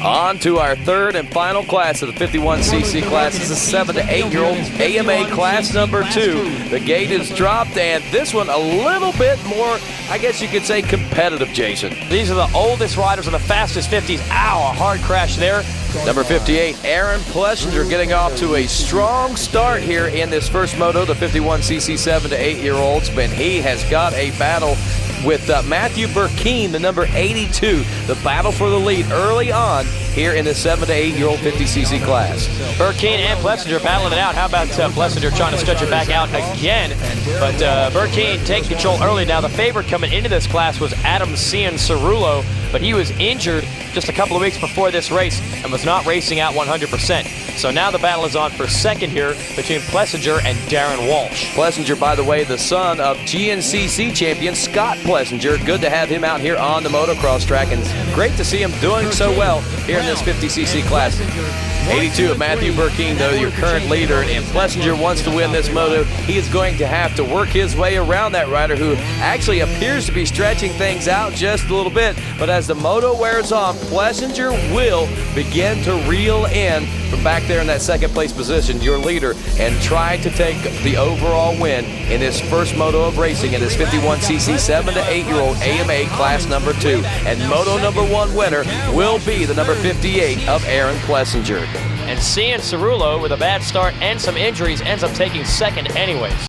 On to our third and final class of the 51cc class. This is a 7 to 8-year-old AMA class number 2. The gate is dropped, and this one a little bit more, I guess you could say, competitive, Jason. These are the oldest riders of the fastest 50s. Ow, a hard crash there. Number 58, Aaron Plessinger, getting off to a strong start here in this first moto, the 51cc 7 to 8-year-olds, but he has got a battle with Matthew Burkeen, the number 82. The battle for the lead early on here in the 7 to 8-year-old 50cc class. Burkeen and Plessinger battling it out. How about Plessinger trying to stretch it back out again? But Burkeen taking control early. Now the favorite coming into this class was Adam Cianciarulo, but he was injured just a couple of weeks before this race and was not racing out 100%. So now the battle is on for second here between Plessinger and Darren Walsh. Plessinger, by the way, the son of GNCC champion Scott Plessinger. Good to have him out here on the motocross track, and great to see him doing so well here in this 50cc class. 82 of Matthew Burkeen, though, your current leader, and Plessinger wants to win this moto. He is going to have to work his way around that rider who actually appears to be stretching things out just a little bit. But as the moto wears on, Plessinger will begin to reel in from back there in that second place position, your leader, and try to take the overall win in this first moto of racing in this 51cc 7 to 8-year-old AMA class number 2. And moto number 1 winner will be the number 58 of Aaron Plessinger. And Cianciarulo, with a bad start and some injuries, ends up taking second anyways.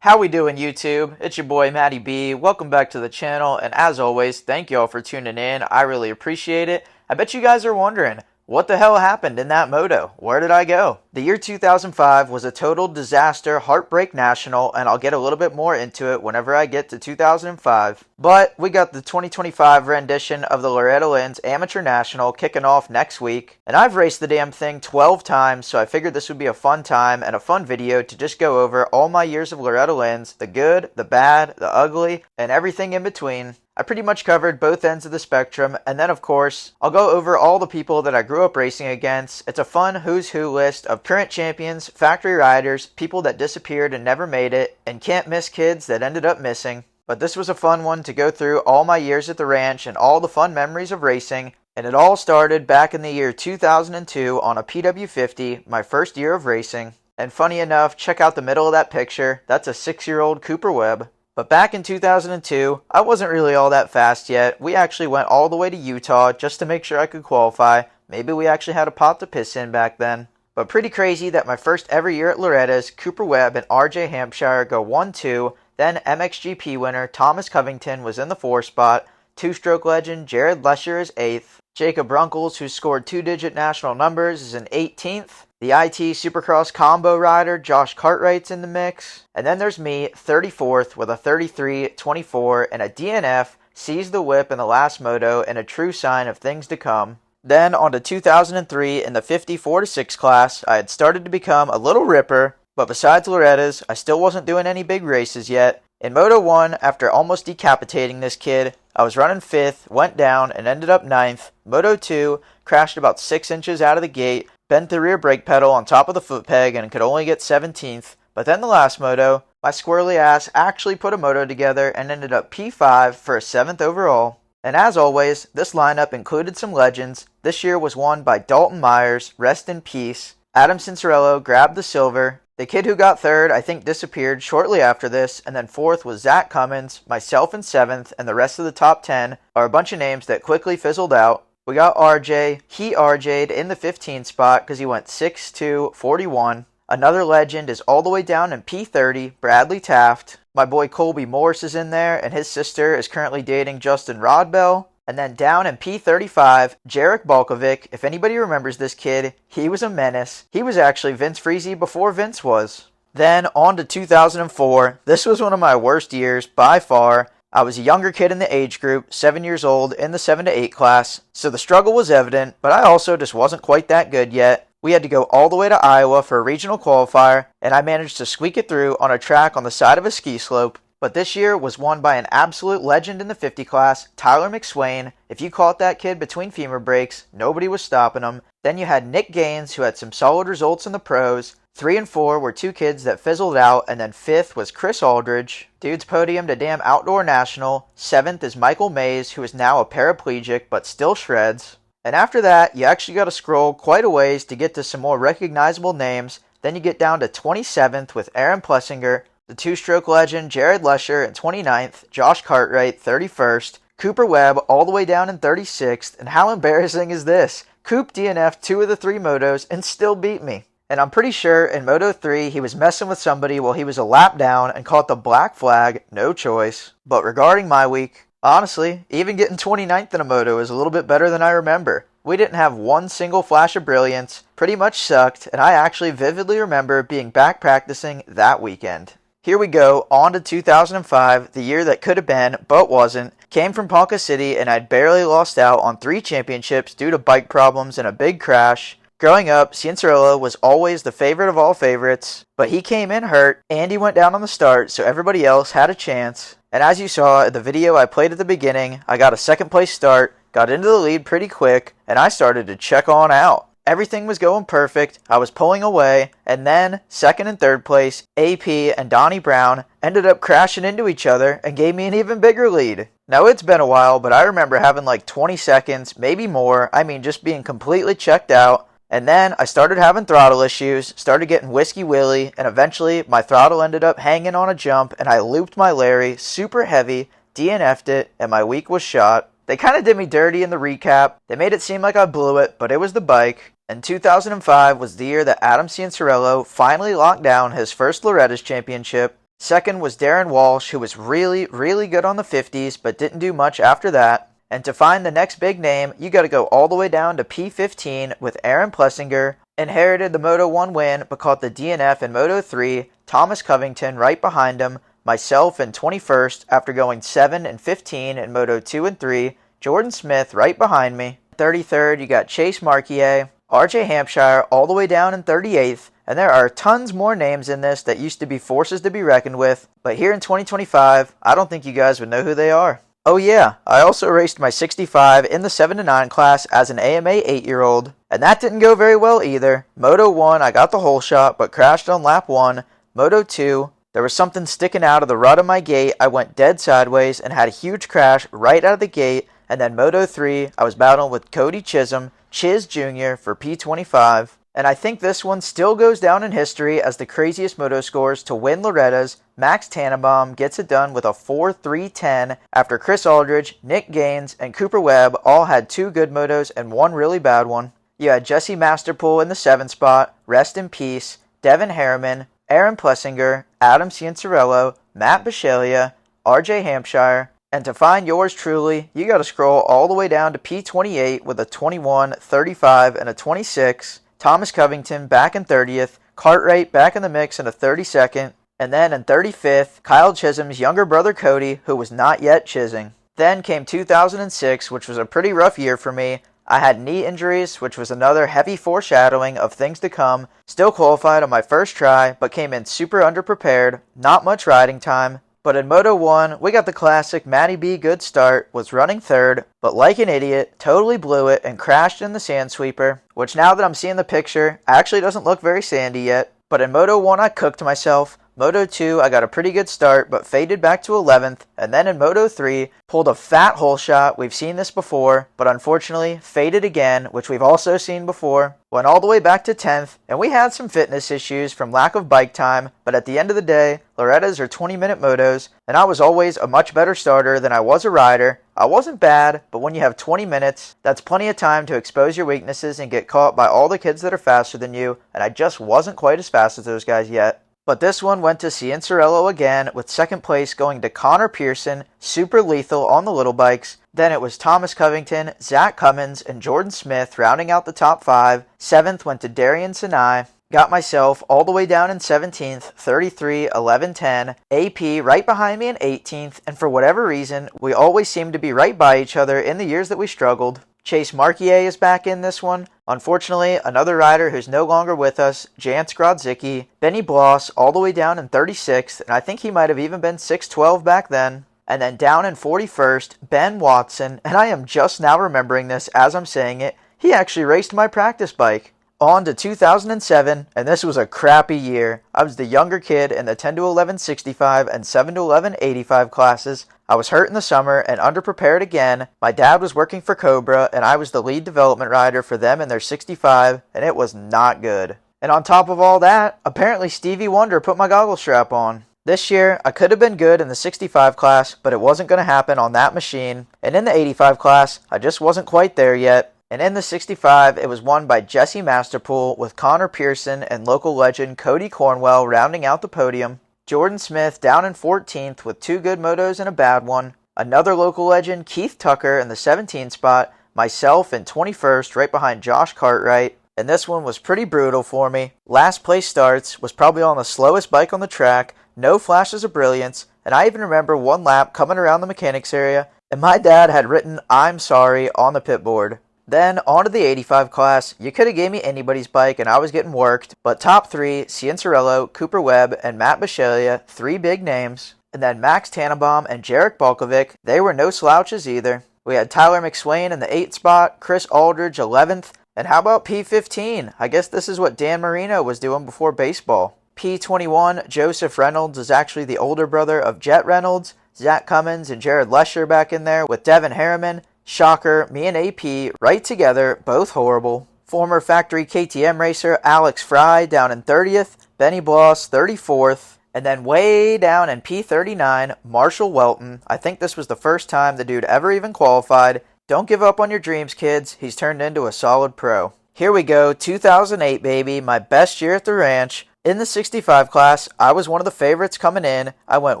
How we doing, YouTube? It's your boy Matty B. Welcome back to the channel, and as always, thank you all for tuning in. I really appreciate it. I bet you guys are wondering, what the hell happened in that moto? Where did I go? The year 2005 was a total disaster, heartbreak national, and I'll get a little bit more into it whenever I get to 2005. But we got the 2025 rendition of the Loretta Lynn's Amateur National kicking off next week. And I've raced the damn thing 12 times, so I figured this would be a fun time and a fun video to just go over all my years of Loretta Lynn's, the good, the bad, the ugly, and everything in between. I pretty much covered both ends of the spectrum, and then of course, I'll go over all the people that I grew up racing against. It's a fun who's who list of current champions, factory riders, people that disappeared and never made it, and can't miss kids that ended up missing. But this was a fun one to go through all my years at the ranch and all the fun memories of racing, and it all started back in the year 2002 on a PW50, my first year of racing. And funny enough, check out the middle of that picture, that's a 6-year-old Cooper Webb. But back in 2002, I wasn't really all that fast yet. We actually went all the way to Utah just to make sure I could qualify. Maybe we actually had a pot to piss in back then. But pretty crazy that my first ever year at Loretta's, Cooper Webb and RJ Hampshire go 1-2. Then MXGP winner Thomas Covington was in the 4 spot. 2-stroke legend Jared Lesher is 8th. Jacob Runkles, who scored 2-digit national numbers, is in 18th. The IT Supercross combo rider Josh Cartwright's in the mix. And then there's me, 34th, with a 33-24, and a DNF, seized the whip in the last moto, and a true sign of things to come. Then on to 2003 in the 54-6 class, I had started to become a little ripper, but besides Loretta's, I still wasn't doing any big races yet. In Moto 1, after almost decapitating this kid, I was running 5th, went down, and ended up 9th. Moto 2, crashed about 6 inches out of the gate, bent the rear brake pedal on top of the foot peg, and could only get 17th. But then the last moto, my squirrely ass actually put a moto together and ended up P5 for a 7th overall. And as always, this lineup included some legends. This year was won by Dalton Myers, rest in peace. Adam Cincerello grabbed the silver. The kid who got 3rd, I think, disappeared shortly after this, and then 4th was Zach Cummins, myself in 7th, and the rest of the top 10 are a bunch of names that quickly fizzled out. We got RJ. He RJ'd in the 15 spot because he went 6-2-41. Another legend is all the way down in P30, Bradley Taft. My boy Colby Morris is in there, and his sister is currently dating Justin Rodbell. And then down in P35, Jarek Balkovic. If anybody remembers this kid, he was a menace. He was actually Vince Freezy before Vince was. Then on to 2004. This was one of my worst years by far. I was a younger kid in the age group, 7 years old, in the 7 to 8 class, so the struggle was evident, but I also just wasn't quite that good yet. We had to go all the way to Iowa for a regional qualifier, and I managed to squeak it through on a track on the side of a ski slope. But this year was won by an absolute legend in the 50 class, Tyler McSwain. If you caught that kid between femur breaks, nobody was stopping him. Then you had Nick Gaines, who had some solid results in the pros. 3 and 4 were two kids that fizzled out, and then 5th was Chris Aldridge. Dude's podiumed a damn outdoor national. 7th is Michael Mays, who is now a paraplegic but still shreds. And after that, you actually got to scroll quite a ways to get to some more recognizable names. Then you get down to 27th with Aaron Plessinger, the two-stroke legend Jared Lesher in 29th, Josh Cartwright 31st, Cooper Webb all the way down in 36th, and how embarrassing is this? Coop DNF'd 2 of the 3 motos and still beat me. And I'm pretty sure in Moto 3 he was messing with somebody while he was a lap down and caught the black flag, no choice. But regarding my week, honestly, even getting 29th in a moto is a little bit better than I remember. We didn't have one single flash of brilliance, pretty much sucked, and I actually vividly remember being back practicing that weekend. Here we go, on to 2005, the year that could have been, but wasn't. Came from Ponca City and I'd barely lost out on 3 championships due to bike problems and a big crash. Growing up, Cianciarulo was always the favorite of all favorites, but he came in hurt, Andy went down on the start, so everybody else had a chance. And as you saw in the video I played at the beginning, I got a 2nd place start, got into the lead pretty quick, and I started to check on out. Everything was going perfect, I was pulling away, and then 2nd and 3rd place, AP and Donnie Brown ended up crashing into each other and gave me an even bigger lead. Now it's been a while, but I remember having like 20 seconds, maybe more, just being completely checked out. And then I started having throttle issues, started getting Whiskey Willy, and eventually my throttle ended up hanging on a jump and I looped my Larry super heavy, DNF'd it, and my week was shot. They kind of did me dirty in the recap. They made it seem like I blew it, but it was the bike. And 2005 was the year that Adam Cianciarulo finally locked down his first Loretta's championship. 2nd was Darren Walsh, who was really, really good on the 50s, but didn't do much after that. And to find the next big name, you got to go all the way down to P15 with Aaron Plessinger. Inherited the Moto 1 win, but caught the DNF in Moto 3. Thomas Covington right behind him. Myself in 21st after going 7 and 15 in Moto 2 and 3. Jordan Smith right behind me. 33rd, you got Chase Marquier. RJ Hampshire all the way down in 38th. And there are tons more names in this that used to be forces to be reckoned with. But here in 2025, I don't think you guys would know who they are. Oh yeah, I also raced my 65 in the 7-9 class as an AMA 8-year-old, and that didn't go very well either. Moto 1, I got the whole shot, but crashed on lap 1. Moto 2, there was something sticking out of the rut of my gate, I went dead sideways and had a huge crash right out of the gate, and then Moto 3, I was battling with Cody Chisholm, Chiz Jr. for P25. And I think this one still goes down in history as the craziest moto scores to win Loretta's. Max Tannenbaum gets it done with a 4.310 after Chris Aldridge, Nick Gaines, and Cooper Webb all had 2 good motos and 1 really bad one. You had Jesse Masterpool in the 7th spot, rest in peace, Devin Harriman, Aaron Plessinger, Adam Cianciarulo, Matt Bisceglia, RJ Hampshire, and to find yours truly, you got to scroll all the way down to P28 with a 21, 35, and a 26. Thomas Covington back in 30th, Cartwright back in the mix in a 32nd, and then in 35th, Kyle Chisholm's younger brother Cody, who was not yet chising. Then came 2006, which was a pretty rough year for me. I had knee injuries, which was another heavy foreshadowing of things to come. Still qualified on my first try, but came in super underprepared, not much riding time. But in Moto 1, we got the classic Matty B good start, was running 3rd, but like an idiot, totally blew it and crashed in the sand sweeper, which now that I'm seeing the picture, actually doesn't look very sandy yet. But in Moto 1, I cooked myself. Moto 2, I got a pretty good start, but faded back to 11th, and then in Moto 3, pulled a fat hole shot. We've seen this before, but unfortunately, faded again, which we've also seen before. Went all the way back to 10th, and we had some fitness issues from lack of bike time, but at the end of the day, Loretta's are 20-minute motos, and I was always a much better starter than I was a rider. I wasn't bad, but when you have 20 minutes, that's plenty of time to expose your weaknesses and get caught by all the kids that are faster than you, and I just wasn't quite as fast as those guys yet. But this one went to Cianciarulo again, with 2nd place going to Connor Pearson, super lethal on the little bikes. Then it was Thomas Covington, Zach Cummins, and Jordan Smith rounding out the top 5. 7th went to Darian Sinai. Got myself all the way down in 17th, 33, 11, 10. AP right behind me in 18th, and for whatever reason, we always seemed to be right by each other in the years that we struggled. Chase Marquier is back in this one. Unfortunately, another rider who's no longer with us, Jance Grodzicki. Benny Bloss all the way down in 36th, and I think he might have even been 6'12 back then. And then down in 41st, Ben Watson, and I am just now remembering this as I'm saying it, he actually raced my practice bike. On to 2007, and this was a crappy year. I was the younger kid in the 10 to 11 65 and 7 to 11 85 classes. I was hurt in the summer and underprepared again. My dad was working for Cobra, and I was the lead development rider for them in their 65, and it was not good. And on top of all that, apparently Stevie Wonder put my goggle strap on. This year, I could have been good in the 65 class, but it wasn't going to happen on that machine. And in the 85 class, I just wasn't quite there yet. And in the 65, it was won by Jesse Masterpool with Connor Pearson and local legend Cody Cornwell rounding out the podium. Jordan Smith down in 14th with 2 good motos and a bad one. Another local legend, Keith Tucker in the 17th spot. Myself in 21st right behind Josh Cartwright. And this one was pretty brutal for me. Last place starts, was probably on the slowest bike on the track, no flashes of brilliance, and I even remember one lap coming around the mechanics area, and my dad had written "I'm sorry" on the pit board. Then, on to the 85 class. You could have gave me anybody's bike and I was getting worked, but top 3, Cianciarulo, Cooper Webb, and Matt Bisceglia, 3 big names. And then Max Tannenbaum and Jarek Balkovic, they were no slouches either. We had Tyler McSwain in the 8th spot, Chris Aldridge 11th, and how about P15? I guess this is what Dan Marino was doing before baseball. P21, Joseph Reynolds is actually the older brother of Jet Reynolds, Zach Cummins and Jared Lesher back in there with Devin Harriman. Shocker, me and AP right together, both horrible. Former factory KTM racer Alex Fry down in 30th, Benny Bloss 34th, and then way down in P39, Marshall Welton. I think this was the first time the dude ever even qualified. Don't give up on your dreams, kids. He's turned into a solid pro. Here we go, 2008 baby, my best year at the ranch. In the 65 class, I was one of the favorites coming in. I went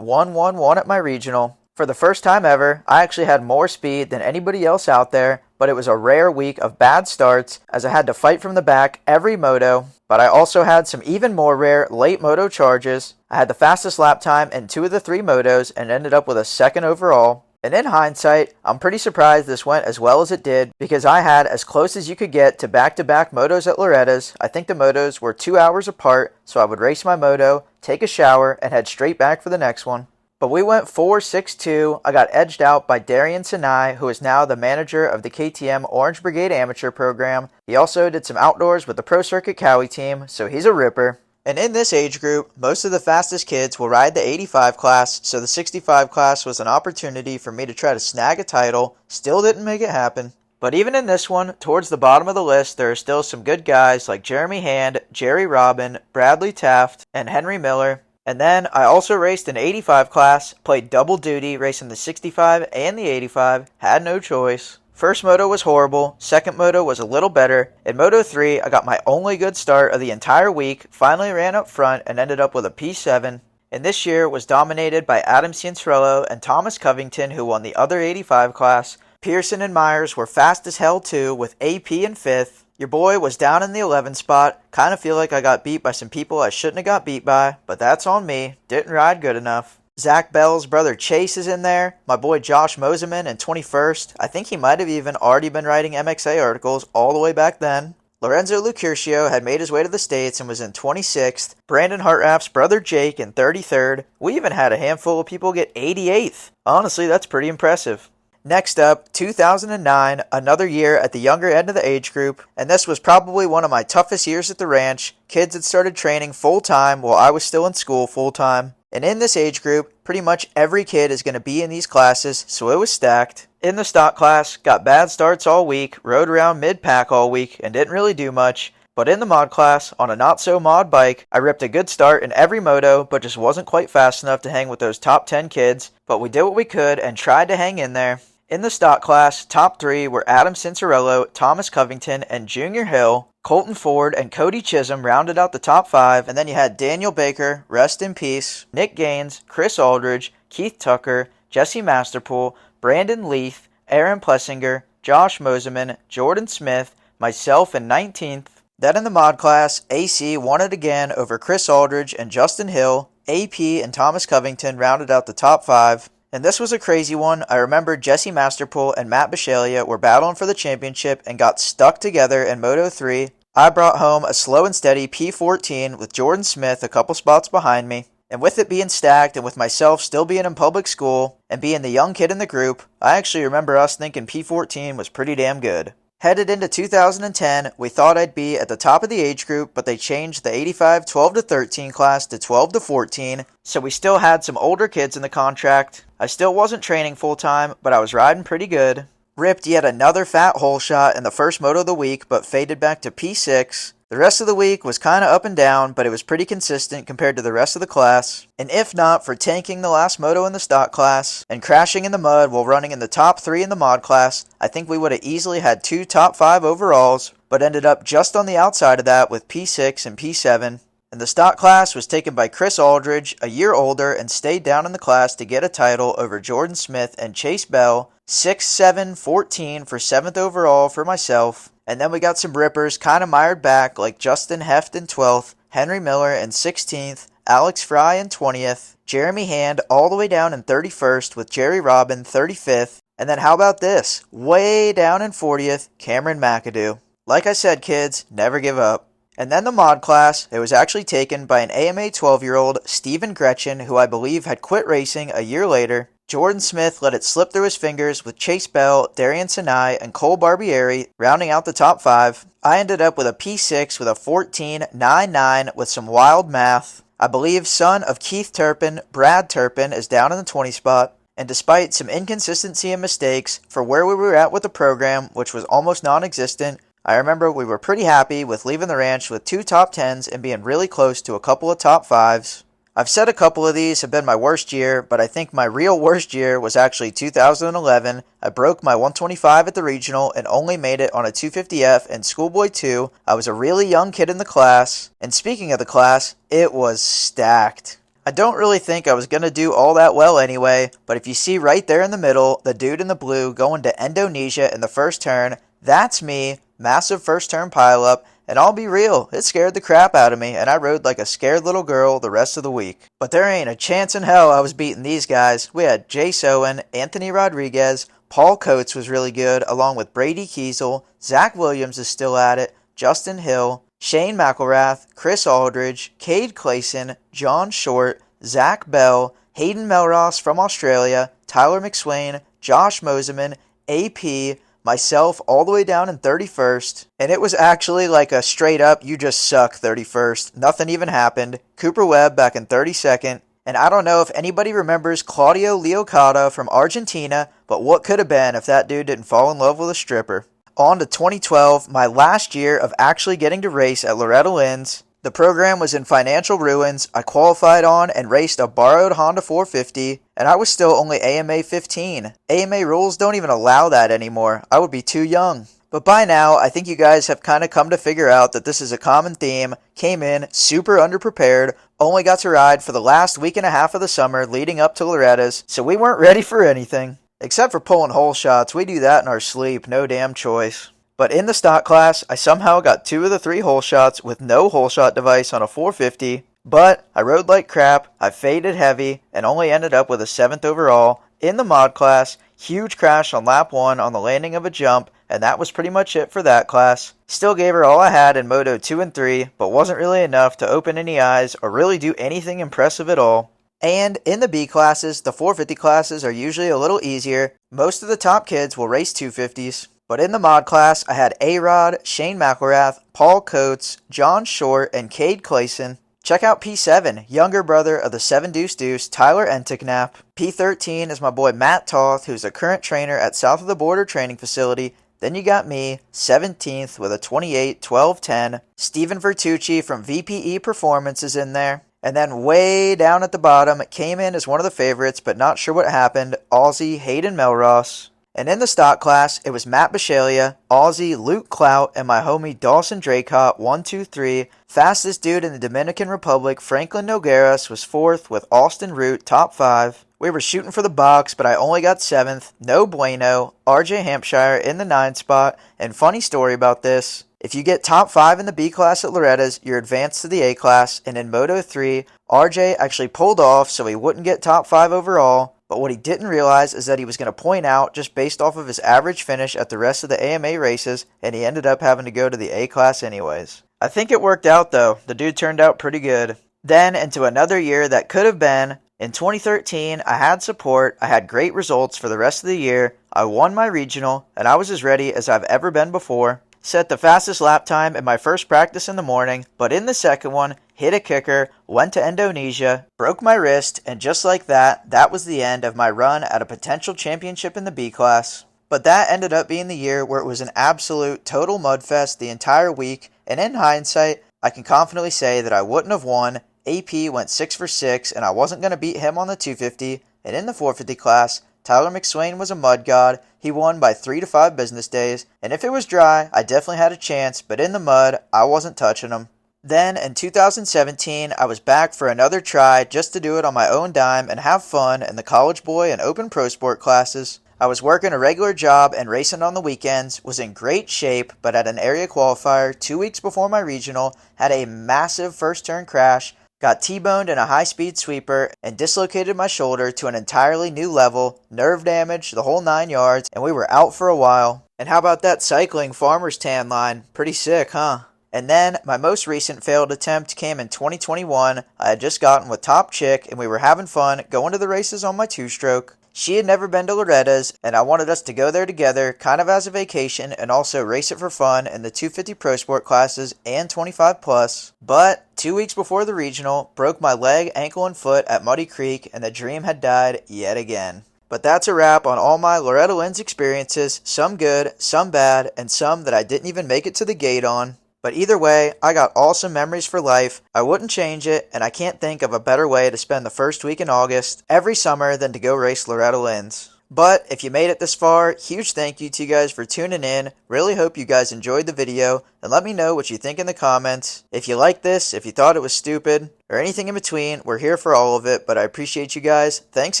1-1-1 at my regional. For the first time ever, I actually had more speed than anybody else out there, but it was a rare week of bad starts as I had to fight from the back every moto. But I also had some even more rare late moto charges. I had the fastest lap time in 2 of the 3 motos and ended up with a 2nd overall. And in hindsight, I'm pretty surprised this went as well as it did because I had as close as you could get to back-to-back motos at Loretta's. I think the motos were 2 hours apart, so I would race my moto, take a shower, and head straight back for the next one. But we went 4-6-2. I got edged out by Darian Sinai, who is now the manager of the KTM Orange Brigade Amateur Program. He also did some outdoors with the Pro Circuit Cowie team, so he's a ripper. And in this age group, most of the fastest kids will ride the 85 class, so the 65 class was an opportunity for me to try to snag a title. Still didn't make it happen. But even in this one, towards the bottom of the list, there are still some good guys like Jeremy Hand, Jerry Robin, Bradley Taft, and Henry Miller. And then I also raced an 85 class, played double duty racing the 65 and the 85, had no choice. First moto was horrible, second moto was a little better. In Moto 3, I got my only good start of the entire week, finally ran up front and ended up with a P7. And this year was dominated by Adam Cianciarulo and Thomas Covington, who won the other 85 class. Pearson and Myers were fast as hell too, with AP in 5th. Your boy was down in the 11th spot. Kind of feel like I got beat by some people I shouldn't have got beat by, but that's on me. Didn't ride good enough. Zach Bell's brother Chase is in there. My boy Josh Moseman in 21st. I think he might have even already been writing MXA articles all the way back then. Lorenzo Lucurcio had made his way to the States and was in 26th. Brandon Hartraff's brother Jake in 33rd. We even had a handful of people get 88th. Honestly, that's pretty impressive. Next up, 2009, another year at the younger end of the age group, and this was probably one of my toughest years at the ranch. Kids had started training full-time while I was still in school full-time. And in this age group, pretty much every kid is going to be in these classes, so it was stacked. In the stock class, got bad starts all week, rode around mid-pack all week, and didn't really do much. But in the mod class, on a not-so-mod bike, I ripped a good start in every moto, but just wasn't quite fast enough to hang with those top 10 kids. But we did what we could and tried to hang in there. In the stock class, top 3 were Adam Cianciarulo, Thomas Covington, and Junior Hill. Colton Ford and Cody Chisholm rounded out the top 5, and then you had Daniel Baker, rest in peace, Nick Gaines, Chris Aldridge, Keith Tucker, Jesse Masterpool, Brandon Leith, Aaron Plessinger, Josh Moseman, Jordan Smith, myself in 19th. Then in the mod class, AC won it again over Chris Aldridge and Justin Hill. AP and Thomas Covington rounded out the top 5. And this was a crazy one. I remember Jesse Masterpool and Matt Bisceglia were battling for the championship and got stuck together in Moto 3. I brought home a slow and steady P14 with Jordan Smith a couple spots behind me. And with it being stacked and with myself still being in public school and being the young kid in the group, I actually remember us thinking P14 was pretty damn good. Headed into 2010, we thought I'd be at the top of the age group, but they changed the 85 12 to 13 class to 12 to 14, so we still had some older kids in the contract. I still wasn't training full time, but I was riding pretty good. Ripped yet another fat hole shot in the first moto of the week, but faded back to P6. The rest of the week was kinda up and down, but it was pretty consistent compared to the rest of the class. And if not for tanking the last moto in the stock class and crashing in the mud while running in the top 3 in the mod class, I think we would have easily had 2 top 5 overalls, but ended up just on the outside of that with P6 and P7. And the stock class was taken by Chris Aldridge, a year older, and stayed down in the class to get a title over Jordan Smith and Chase Bell, 6, 7, 14 for 7th overall for myself. And then we got some rippers kind of mired back like Justin Heft in 12th, Henry Miller in 16th, Alex Fry in 20th, Jeremy Hand all the way down in 31st with Jerry Robin 35th, and then how about this? Way down in 40th, Cameron McAdoo. Like I said, kids, never give up. And then the mod class, it was actually taken by an AMA 12-year-old, Steven Gretchen, who I believe had quit racing a year later. Jordan Smith let it slip through his fingers with Chase Bell, Darian Sinai, and Cole Barbieri rounding out the top 5. I ended up with a P6 with a 14.99 with some wild math. I believe son of Keith Turpin, Brad Turpin, is down in the 20 spot. And despite some inconsistency and mistakes for where we were at with the program, which was almost non-existent, I remember we were pretty happy with leaving the ranch with 2 top 10s and being really close to a couple of top 5s. I've said a couple of these have been my worst year, but I think my real worst year was actually 2011. I broke my 125 at the regional and only made it on a 250F and Schoolboy 2. I was a really young kid in the class, and speaking of the class, it was stacked. I don't really think I was going to do all that well anyway, but if you see right there in the middle, the dude in the blue going to Indonesia in the first turn, that's me, massive first turn pileup. And I'll be real, it scared the crap out of me, and I rode like a scared little girl the rest of the week. But there ain't a chance in hell I was beating these guys. We had Jace Owen, Anthony Rodriguez, Paul Coates was really good, along with Brady Kiesel, Zach Williams is still at it, Justin Hill, Shane McElrath, Chris Aldridge, Cade Clayson, John Short, Zach Bell, Hayden Melross from Australia, Tyler McSwain, Josh Moseman, AP, myself all the way down in 31st, and it was actually like a straight up you just suck 31st. Nothing even happened. Cooper Webb back in 32nd, and I don't know if anybody remembers Claudio Leocada from Argentina, but what could have been if that dude didn't fall in love with a stripper. On to 2012, my last year of actually getting to race at Loretta Lynn's. The program was in financial ruins. I qualified on and raced a borrowed Honda 450, and I was still only AMA 15. AMA rules don't even allow that anymore. I would be too young. But by now, I think you guys have kind of come to figure out that this is a common theme. Came in super underprepared, only got to ride for the last week and a half of the summer leading up to Loretta's, so we weren't ready for anything. Except for pulling hole shots, we do that in our sleep, no damn choice. But in the stock class, I somehow got 2 of the 3 hole shots with no hole shot device on a 450, but I rode like crap, I faded heavy, and only ended up with a 7th overall. In the mod class, huge crash on lap 1 on the landing of a jump, and that was pretty much it for that class. Still gave her all I had in Moto 2 and 3, but wasn't really enough to open any eyes or really do anything impressive at all. And in the B classes, the 450 classes are usually a little easier. Most of the top kids will race 250s. But in the mod class, I had A-Rod, Shane McElrath, Paul Coates, John Short, and Cade Clayson. Check out P7, younger brother of the 7 Deuce Deuce, Tyler Enticknap. P13 is my boy Matt Toth, who's a current trainer at South of the Border Training Facility. Then you got me, 17th with a 28, 12, 10. Steven Vertucci from VPE Performance is in there. And then way down at the bottom, it came in as one of the favorites, but not sure what happened, Aussie Hayden Melross. And in the stock class, it was Matt Bishalia, Aussie Luke Clout, and my homie Dawson Draycott, 1, 2, 3. Fastest dude in the Dominican Republic, Franklin Nogueras, was 4th with Austin Root, top 5. We were shooting for the box, but I only got 7th. No bueno. RJ Hampshire in the 9 spot. And funny story about this, if you get top 5 in the B class at Loretta's, you're advanced to the A class. And in Moto 3, RJ actually pulled off so he wouldn't get top 5 overall. But what he didn't realize is that he was going to point out just based off of his average finish at the rest of the AMA races, and he ended up having to go to the A class anyways. I think it worked out though. The dude turned out pretty good. Then into another year that could have been, In 2013, I had support, I had great results for the rest of the year, I won my regional, and I was as ready as I've ever been before. Set the fastest lap time in my first practice in the morning, but in the second one, hit a kicker, went to Indonesia, broke my wrist, and just like that, that was the end of my run at a potential championship in the B class. But that ended up being the year where it was an absolute total mudfest the entire week, and in hindsight, I can confidently say that I wouldn't have won. AP went 6 for 6, and I wasn't going to beat him on the 250, and in the 450 class, Tyler McSwain was a mud god. He won by 3 to 5 business days, and if it was dry, I definitely had a chance, but in the mud, I wasn't touching him. Then, in 2017, I was back for another try just to do it on my own dime and have fun in the College Boy and Open Pro Sport classes. I was working a regular job and racing on the weekends, was in great shape, but at an area qualifier 2 weeks before my regional, had a massive first turn crash, got T-boned in a high-speed sweeper, and dislocated my shoulder to an entirely new level, nerve damage, the whole 9 yards, and we were out for a while. And how about that cycling farmer's tan line? Pretty sick, huh? And then, my most recent failed attempt came in 2021. I had just gotten with Top Chick, and we were having fun going to the races on my two-stroke. She had never been to Loretta's, and I wanted us to go there together, kind of as a vacation, and also race it for fun in the 250 Pro Sport classes and 25 plus. But 2 weeks before the regional, broke my leg, ankle, and foot at Muddy Creek, and the dream had died yet again. But that's a wrap on all my Loretta Lynn's experiences, some good, some bad, and some that I didn't even make it to the gate on. But either way, I got awesome memories for life. I wouldn't change it, and I can't think of a better way to spend the first week in August every summer than to go race Loretta Lynn's. But if you made it this far, huge thank you to you guys for tuning in. Really hope you guys enjoyed the video, and let me know what you think in the comments. If you liked this, if you thought it was stupid, or anything in between, we're here for all of it, but I appreciate you guys. Thanks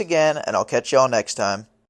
again, and I'll catch y'all next time.